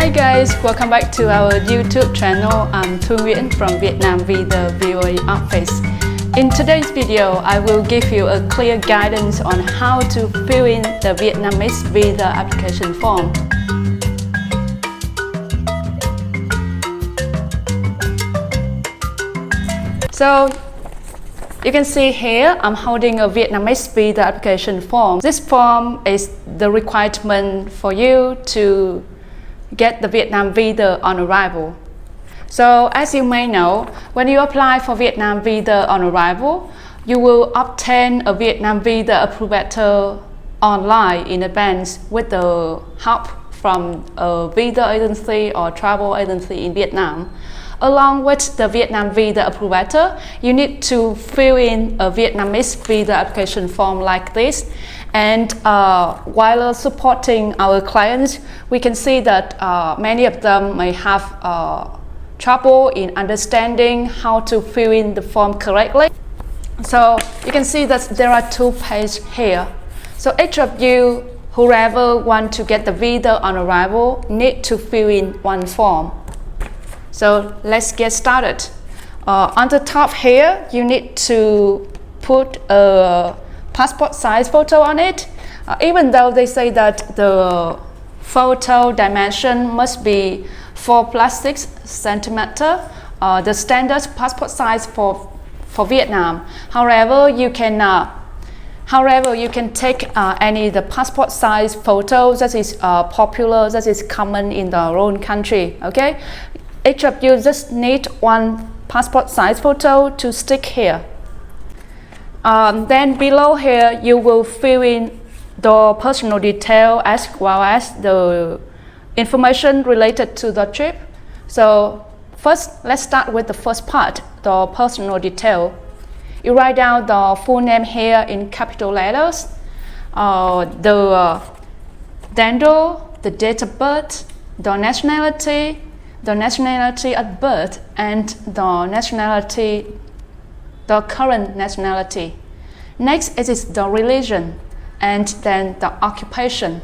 Hi guys, welcome back to our YouTube channel. I'm Thu Nguyễn from Vietnam Visa VOA office. In today's video, I will give you a clear guidance on how to fill in the Vietnamese visa application form. So you can see here, I'm holding a Vietnamese visa application form. This form is the requirement for you to get the Vietnam visa on arrival. So as you may know, when you apply for Vietnam visa on arrival, you will obtain a Vietnam visa approval online in advance with the help from a visa agency or travel agency in Vietnam. Along with the Vietnam visa approval, you need to fill in a Vietnamese visa application form like this. And while supporting our clients, we can see that many of them may have trouble in understanding how to fill in the form correctly. So you can see that there are two pages here. So each of you, whoever want to get the visa on arrival, need to fill in one form. So let's get started. On the top here, you need to put a passport size photo on it. Even though they say that the photo dimension must be 4+6 centimeter, the standard passport size for Vietnam. However, you can take any the passport size photos that is popular, that is common in the own country. Okay, each of you just need one passport size photo to stick here. Then below here, you will fill in the personal detail as well as the information related to the trip. So first, let's start with the first part, the personal detail. You write down the full name here in capital letters, the gender, the date of birth, the nationality at birth, and the current nationality. Next is the religion, and then the occupation.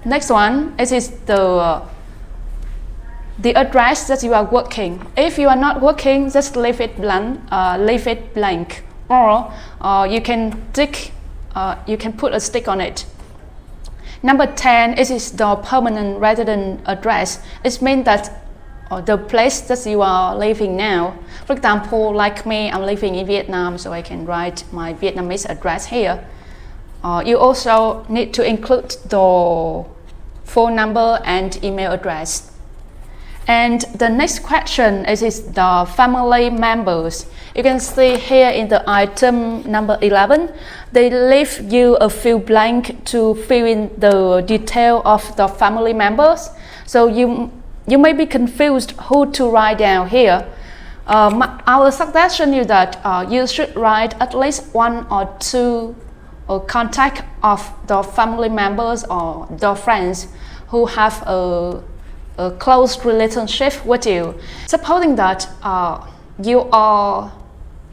Next one is the address that you are working. If you are not working, just leave it blank, or you can put a stick on it. Number 10 is the permanent resident address. It means that the place that you are living now. For example, like me, I'm living in Vietnam, so I can write my Vietnamese address here. You also need to include the phone number and email address. And the next question is the family members. You can see here in the item number 11, they leave you a few blank to fill in the detail of the family members. So you may be confused who to write down here. Our suggestion is that you should write at least one or two contact of the family members or the friends who have a close relationship with you. Supposing that you are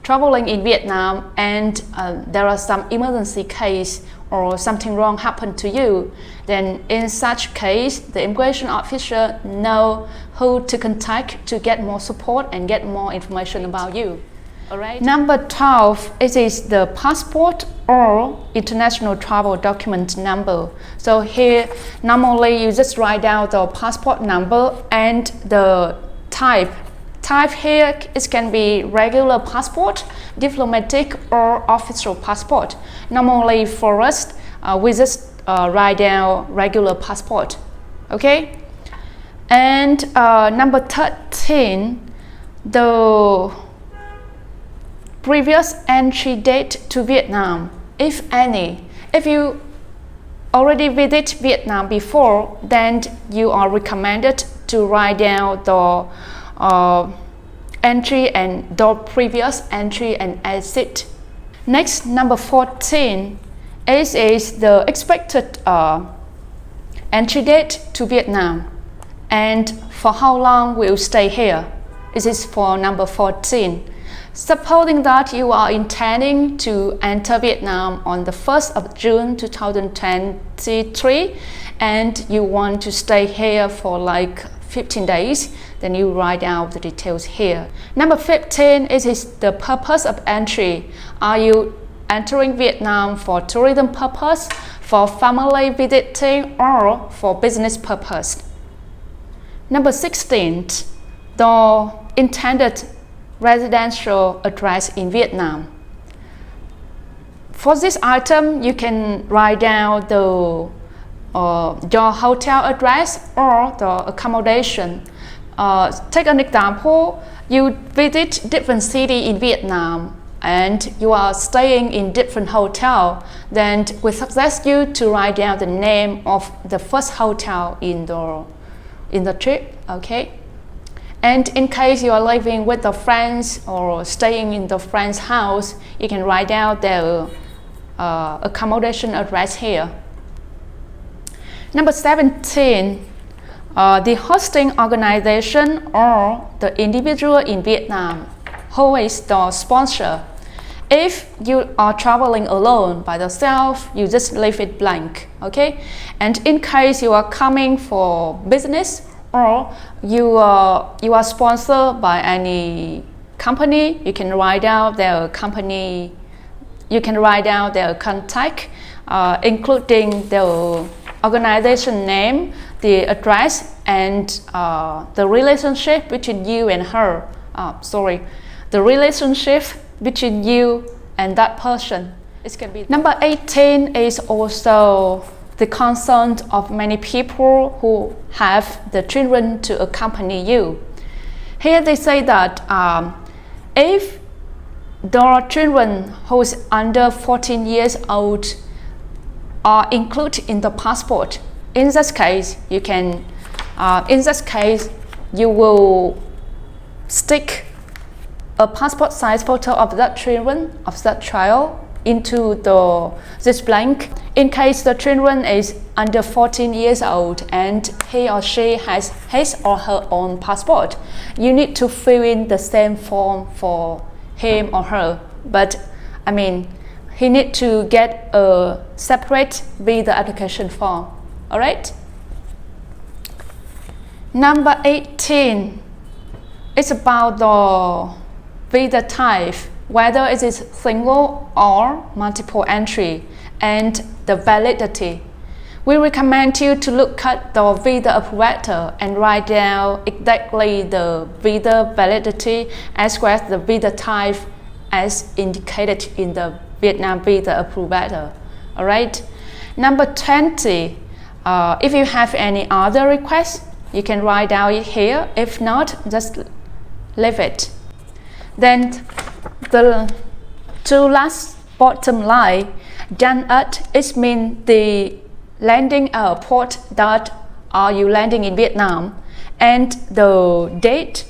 traveling in Vietnam and there are some emergency case or something wrong happened to you, then in such case, the immigration officer know who to contact to get more support and get more information about you. All right. Number 12 is the passport or international travel document number. So here, normally you just write down the passport number and the type. Type here, it can be regular passport, diplomatic, or official passport. Normally for us, we just write down regular passport. Okay. And number 13, the previous entry date to Vietnam, if any. If you already visit Vietnam before, then you are recommended to write down the entry and the previous entry and exit. Next, number 14 is the expected entry date to Vietnam, and for how long we'll stay here. This is for number 14. Supposing that you are intending to enter Vietnam on the 1st of June 2023 and you want to stay here for like 15 days, then you write down the details here. Number 15 is the purpose of entry. Are you entering Vietnam for tourism purpose, for family visiting, or for business purpose? Number 16, the intended residential address in Vietnam. For this item, you can write down your hotel address or the accommodation. Take an example, you visit different city in Vietnam and you are staying in different hotel, then we suggest you to write down the name of the first hotel in the trip, okay? And in case you are living with the friends or staying in the friend's house, you can write down their accommodation address here. Number 17, the hosting organization or the individual in Vietnam. Who is the sponsor? If you are traveling alone by yourself, you just leave it blank, okay? And in case you are coming for business or you are sponsored by any company, you can write down their company, you can write down their contact, including the organization name, the address, and the relationship between you and her. The relationship between you and that person. It can be. Number 18 is also the concern of many people who have the children to accompany you. Here they say that if the children who is under 14 years old are included in the passport, in this case you will stick a passport size photo of that child into this blank. In case the children is under 14 years old and he or she has his or her own passport, you need to fill in the same form for him or her, but he need to get a separate visa application form. Alright? Number 18 is about the visa type, whether it is single or multiple entry, and the validity. We recommend you to look at the visa approval and write down exactly the visa validity as well as the visa type as indicated in the Vietnam visa approval. Alright. Number 20. If you have any other requests, you can write down it here. If not, just leave it. Then the two last bottom line, done at, it means the landing airport that are you landing in Vietnam, and the date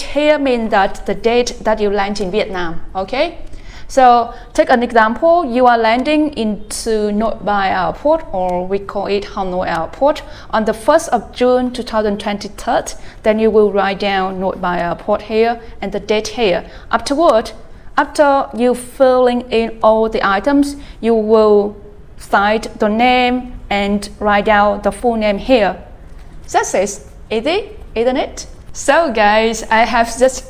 here means that the date that you land in Vietnam. Okay, so take an example, you are landing into Nội Bài Airport, or we call it Hanoi Airport, on the 1st of June 2023, then you will write down Nội Bài Airport here and the date here. Afterward, after you filling in all the items, you will cite the name and write down the full name here. That's it. Easy, isn't it? So guys, I have just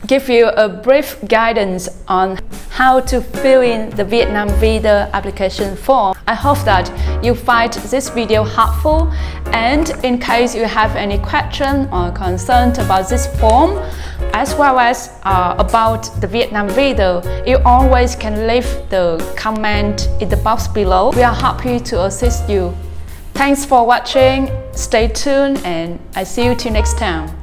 give you a brief guidance on how to fill in the Vietnam visa application form. I hope that you find this video helpful, and in case you have any question or concern about this form as well as about the Vietnam visa, you always can leave the comment in the box below. We are happy to assist you. Thanks for watching, stay tuned, and I see you till next time.